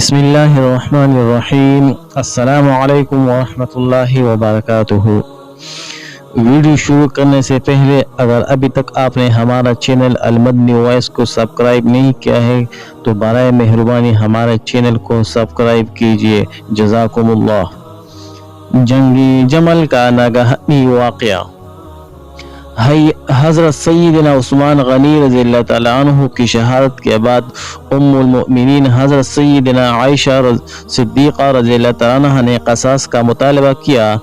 بسم اللہ الرحمن الرحیم۔ السلام علیکم ورحمۃ اللہ وبرکاتہ۔ ویڈیو شروع کرنے سے پہلے اگر ابھی تک آپ نے ہمارا چینل المدنی وائس کو سبسکرائب نہیں کیا ہے تو برائے مہربانی ہمارے چینل کو سبسکرائب کیجیے، جزاکم اللہ۔ جنگی جمل کا ناگہانی واقعہ۔ حضرت سیدنا عثمان غنی رضی اللہ تعالیٰ عنہ کی شہادت کے بعد ام المؤمنین حضرت سیدنا عائشہ صدیقہ رضی اللہ تعالیٰ عنہ نے قصاص کا مطالبہ کیا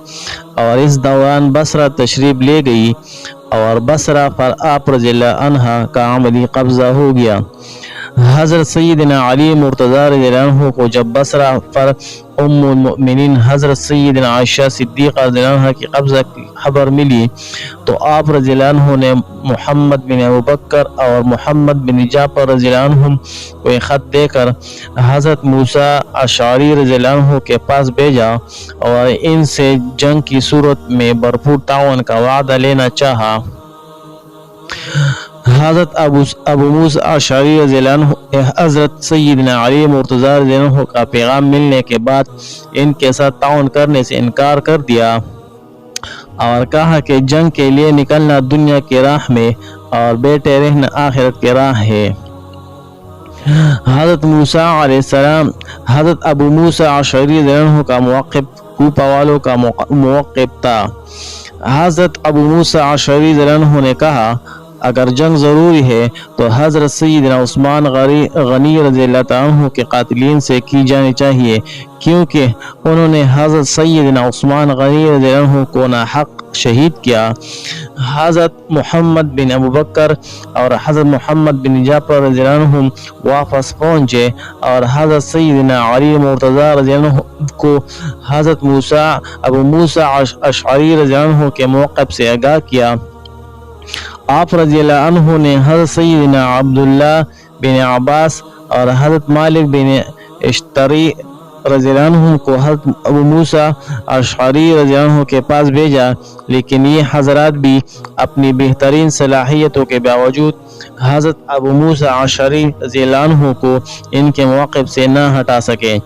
اور اس دوران بصرہ تشریف لے گئی اور بصرہ پر آپ رضی اللہ عنہ کا عملی قبضہ ہو گیا۔ حضرت سیدنا علی مرتضی رضی اللہ عنہ کو جب بصرہ پر ام المؤمنین حضرت سیدنا عائشہ صدیقہ رضی اللہ عنہ کی قبضہ کی خبر ملی تو آپ رضی اللہ عنہ نے محمد بن ابوبکر اور محمد بن جعفر رضی اللہ عنہ کو ایک خط دے کر حضرت موسیٰ اشعری رضی اللہ عنہ کے پاس بھیجا اور ان سے جنگ کی صورت میں بھرپور تعاون کا وعدہ لینا چاہا۔ حضرت ابو موسیٰ اشعری رضی اللہ عنہ حضرت سیدنا علی مرتضی رضی اللہ عنہ کا پیغام ملنے کے بعد ان کے ساتھ تعاون کرنے سے انکار کر دیا اور کہا کہ جنگ کے لیے نکلنا دنیا کی راہ میں اور بیٹھے رہنا آخرت کی راہ ہے۔ حضرت موسیٰ علیہ السلام حضرت ابو موسیٰ اشعری رضی اللہ عنہ کا موقف کوفہ والوں کا موقف تھا۔ حضرت ابو موسیٰ اشعری رضی اللہ عنہ نے کہا اگر جنگ ضروری ہے تو حضرت سیدنا عثمان غنی رضی اللہ تعالیٰ عنہ کے قاتلین سے کی جانی چاہیے، کیونکہ انہوں نے حضرت سیدنا عثمان غنی رضی اللہ عنہ کو ناحق شہید کیا۔ حضرت محمد بن ابوبکر اور حضرت محمد بن جعفر رضی اللہ عنہ واپس پہنچے اور حضرت سیدنا علی مرتضی رضی اللہ عنہ کو حضرت ابو موسیٰ اشعری رضی اللہ عنہ کے موقف سے آگاہ کیا۔ آپ رضی اللہ عنہ نے حضرت سیدنا عبداللہ بن عباس اور حضرت مالک بن اشتری رضی اللہ عنہ کو حضرت ابو موسیٰ اشعری رضی اللہ عنہ کے پاس بھیجا، لیکن یہ حضرات بھی اپنی بہترین صلاحیتوں کے باوجود حضرت ابو موسیٰ اشعری رضی اللہ عنہ کو ان کے موقف سے نہ ہٹا سکے۔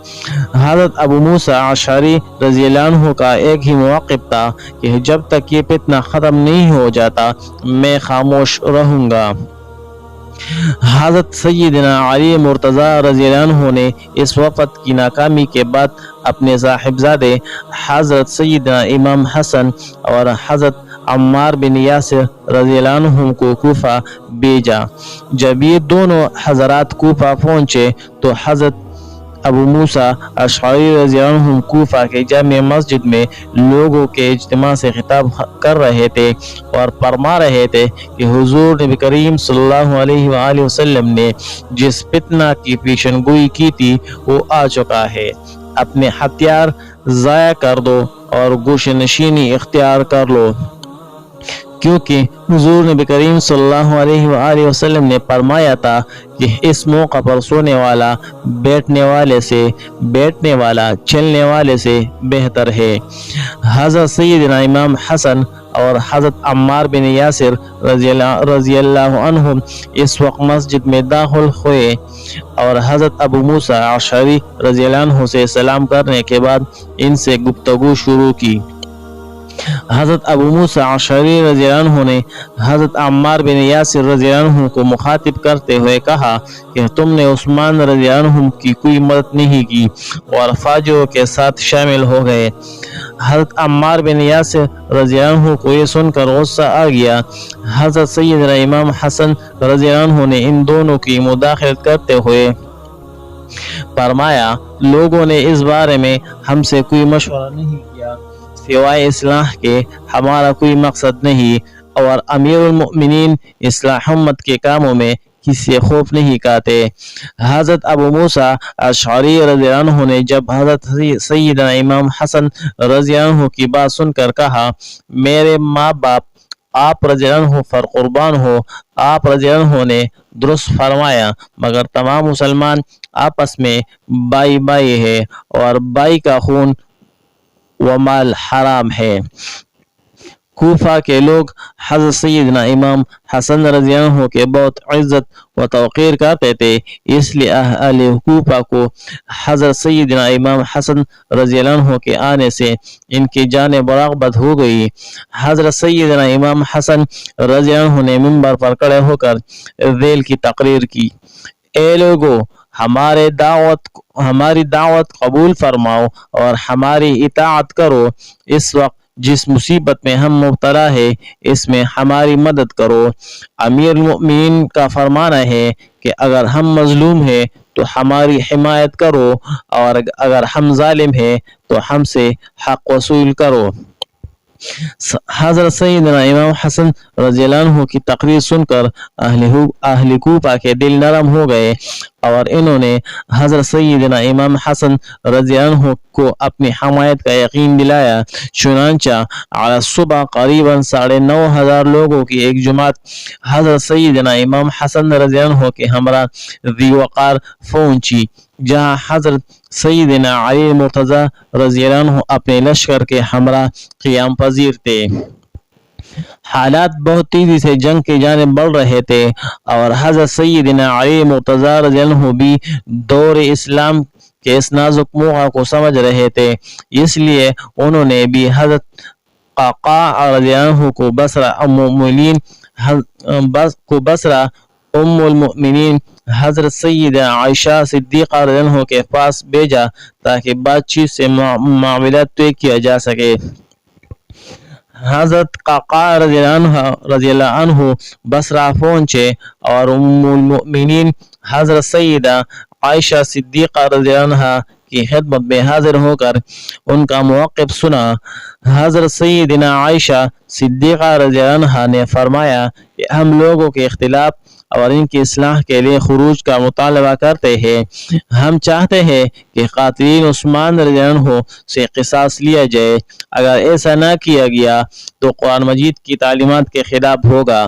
حضرت ابو موسیٰ اشعری رضی اللہ عنہ کا ایک ہی موقف تھا کہ جب تک یہ فتنہ ختم نہیں ہو جاتا میں خاموش رہوں گا۔ حضرت سیدنا علی مرتضی رضی اللہ عنہ نے اس وفد کی ناکامی کے بعد اپنے صاحبزادے حضرت سیدنا امام حسن اور حضرت عمار بن یاسر رضی اللہ عنہ کو کوفہ بھیجا۔ جب یہ دونوں حضرات کوفہ پہنچے تو حضرت ابو موسیٰ اشعری رضی اللہ عنہ کوفہ کے جامع مسجد میں لوگوں کے اجتماع سے خطاب کر رہے تھے اور فرما رہے تھے کہ حضور نبی کریم صلی اللہ علیہ وآلہ وسلم نے جس فتنہ کی پیشن گوئی کی تھی وہ آ چکا ہے، اپنے ہتھیار ضائع کر دو اور گوش نشینی اختیار کر لو، کیونکہ حضور نبی کریم صلی اللہ علیہ وآلہ وسلم نے فرمایا تھا کہ اس موقع پر سونے والا بیٹھنے والا چلنے والے سے بہتر ہے۔ حضرت سیدنا امام حسن اور حضرت عمار بن یاسر رضی اللہ عنہ اس وقت مسجد میں داخل ہوئے اور حضرت ابو موسیٰ اشعری رضی اللہ عنہ سے سلام کرنے کے بعد ان سے گفتگو شروع کی۔ حضرت ابو موسیٰ اشعری رضی اللہ عنہ نے حضرت عمار بن یاسر رضی اللہ عنہ کو مخاطب کرتے ہوئے کہا کہ تم نے عثمان رضی اللہ عنہ کی کوئی مدد نہیں کی اور فاجروں کے ساتھ شامل ہو گئے۔ حضرت عمار بن یاسر رضی اللہ عنہ کو یہ سن کر غصہ آ گیا۔ حضرت سیدنا امام حسن رضی اللہ عنہ نے ان دونوں کی مداخلت کرتے ہوئے فرمایا لوگوں نے اس بارے میں ہم سے کوئی مشورہ نہیں کیا سوائے اصلاح کے، ہمارا کوئی مقصد نہیں اور امیر المؤمنین اصلاح امت کے کاموں میں کسی خوف نہیں کھاتے۔ حضرت ابو موسیٰ اشعری رضی اللہ عنہ نے جب حضرت سیدنا امام حسن رضی اللہ عنہ کی بات سن کر کہا میرے ماں باپ آپ رضی اللہ عنہ پر قربان ہو۔ آپ رضی اللہ عنہ نے درست فرمایا، مگر تمام مسلمان آپس میں بائی بائی ہے اور بائی کا خون و مال حرام ہے۔ کوفہ کے لوگ حضرت سیدنا امام حسن رضی اللہ عنہ کے بہت عزت و توقیر کرتے تھے، اس لیے اہل کوفہ کو حضرت سیدنا امام حسن رضی اللہ عنہ کے آنے سے ان کی جانب رغبت ہو گئی۔ حضرت سیدنا امام حسن رضی اللہ عنہ نے منبر پر کھڑے ہو کر ذیل کی تقریر کی: اے لوگو، ہماری دعوت قبول فرماؤ اور ہماری اطاعت کرو۔ اس وقت جس مصیبت میں ہم مبتلا ہے اس میں ہماری مدد کرو۔ امیر المؤمنین کا فرمانا ہے کہ اگر ہم مظلوم ہیں تو ہماری حمایت کرو، اور اگر ہم ظالم ہیں تو ہم سے حق وصول کرو۔ حضرت سیدنا امام حسن رضی اللہ عنہ کی تقریر سن کر اہل کوفہ کے دل نرم ہو گئے اور انہوں نے حضرت سیدنا امام حسن رضی اللہ عنہ کو اپنی حمایت کا یقین دلایا۔ چنانچہ علی صبح قریباً 9,500 لوگوں کی ایک جماعت حضرت سیدنا امام حسن رضی اللہ عنہ کے ہمراہ ذی وقار پہنچی، جہاں حضرت سیدنا علی مرتضیٰ رضی اللہ عنہ اپنے لشکر کے ہمراہ قیام پذیر تھے۔ حالات بہت تیزی سے جنگ کی جانب بڑھ رہے تھے اور حضرت سیدنا علی مرتضیٰ رضی اللہ عنہ بھی دور اسلام کے اس نازک موقع کو سمجھ رہے تھے، اس لیے انہوں نے بھی حضرت قعقاع رضی اللہ عنہ کو بصرہ ام المؤمنین حضرت سیدہ عائشہ صدیقہ رضی اللہ عنہ کے پاس بھیجا تاکہ بات چیت سے معاملات طے کیا جا سکے۔ حضرت قعقاع رضی اللہ عنہ بصرہ پہنچے اور ام المؤمنین حضرت سیدہ عائشہ صدیقہ رضی اللہ عنہ کی خدمت میں حاضر ہو کر ان کا موقف سنا۔ حضرت سیدنا عائشہ صدیقہ رضی اللہ عنہ نے فرمایا کہ ہم لوگوں کے اختلاف اور ان کی اصلاح کے لیے خروج کا مطالبہ کرتے ہیں۔ ہم چاہتے ہیں کہ قاتلین عثمان رضی اللہ عنہ سے قصاص لیا جائے۔ اگر ایسا نہ کیا گیا تو قرآن مجید کی تعلیمات کے خلاف ہوگا۔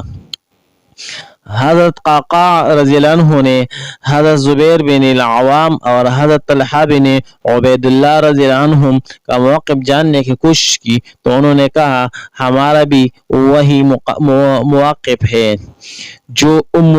حضرت قعقاع رضی اللہ عنہ نے حضرت زبیر بن العوام اور حضرت طلحہ بن عبید اللہ رضی اللہ عنہم کا موقف جاننے کی کوشش کی تو انہوں نے کہا ہمارا بھی وہی موقف ہے جو ام